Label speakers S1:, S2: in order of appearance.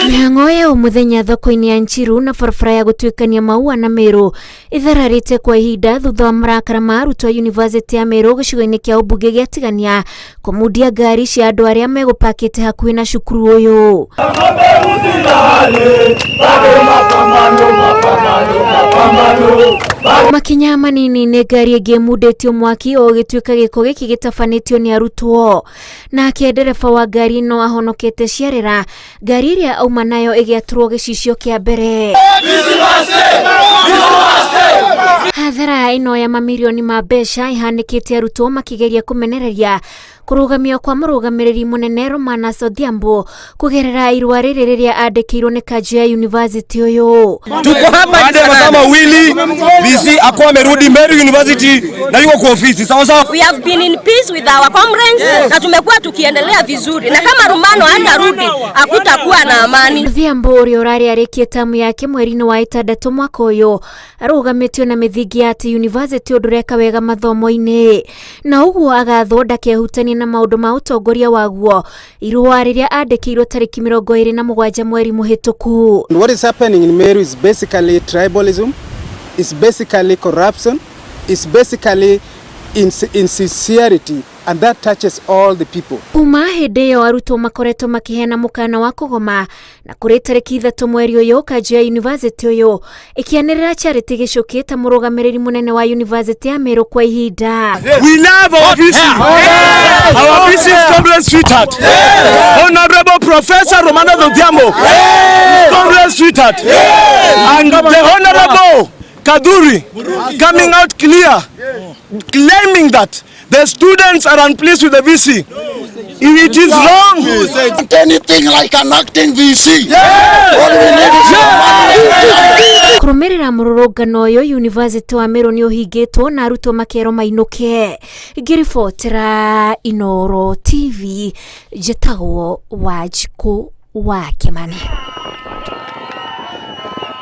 S1: Mĩhang'o ya ũmũthenya thoko-inĩ ya Nchiru na barabara ya gũtuĩkania maua na Meru ithararĩte kwa ihinda thutha wa marakara ma arutwo a University ya Meru gĩcigo-inĩ kĩa ũmbunge gĩa Tigania kũmundia ngari cia andũ arĩa megũpakĩte hakuhĩ na cukuru ũyũ. Makinya manini nĩ ngari ĩngĩ mundĩtio mwaki o gĩtuĩka gĩko gĩkĩ gĩtabanĩtio nĩ arutwo, nake ndereba wa ngari ĩno ahonokete ciarĩra ngari ĩrĩa auma nayo ĩgĩatũrwo gĩcicio kĩa mbere. Hathara ĩno ya mamirioni ma mbeca ihanĩkĩte arutwo makĩgeria kũmenereria kũrũgamio kwa mũrũgamĩrĩri mũnene Romanus Odhiambo kũgerera irũa rĩrĩ rĩrĩa andĩkĩirwo nĩ kanjũ ya university ũyũ.
S2: Tuko hapa ndio masomo wili VC akwa amerudi Meru University na yuko kwa ofisi. Sawa sawa.
S3: We have been in peace with our comrades na tumekuwa tukiendelea vizuri. Na kama Romano hatarudi hakutakuwa na amani.
S1: Odhiambo ũrĩa ũrarĩ arĩkie tamu yake mweri-inĩ wa ĩtandatũ mwaka ũyũ arũgamĩtio na mĩthingi ya atĩ university ũndũ ũreka wega mathomo-inĩ. Na ũguo agathwo ndakehutania na maũndũ ma ũtongoria waguo irũa rĩrĩa andĩkĩirwo tarĩki 27 mweri mũhĩtũku.
S4: What is happening in Meru is basically tribalism, it's basically corruption, it's basically insincerity, and that touches all the people.
S1: Kuma hĩndĩ ĩyo arutwo makoretwo makĩheana mũkana wa kũgoma na kũrĩ tarĩki 3 mweri ũyũ kanjũ ya university ũyũ ĩkĩanĩrĩra Charity Gĩcũki ta mũrũgamĩrĩri mũnene wa University ya Meru kwa ihinda.
S2: We love our VC. Our VC is comrade sweetheart. Honorable Professor Romanus Odhiambo. Comrade sweetheart. And the Honorable Kaduri coming out clear, claiming that the students are unpleased with the VC. It is wrong.
S5: Anything like an acting VC.
S1: Kũrũmĩrĩra mũrũrũngano ũyũ University wa Meru nĩ ũhingĩtwo na arutwo makero mainũke. Ngĩribotera Inooro TV, njĩtagwo Wanjikũ wa Kimani.